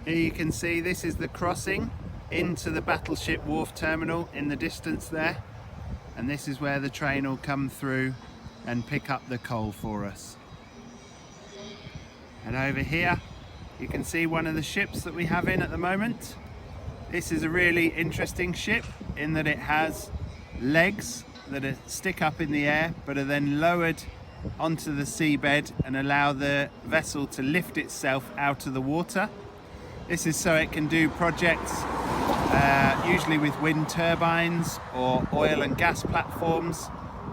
Here you can see this is the crossing into the Battleship Wharf terminal in the distance there, and this is where the train will come through and pick up the coal for us. And over here you can see one of the ships that we have in at the moment. This is a really interesting ship in that it has legs that stick up in the air but are then lowered onto the seabed and allow the vessel to lift itself out of the water. This is so it can do projects usually with wind turbines or oil and gas platforms,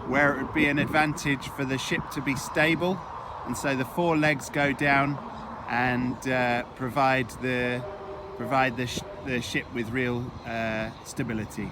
where it would be an advantage for the ship to be stable, and so the four legs go down and provide the ship with real stability.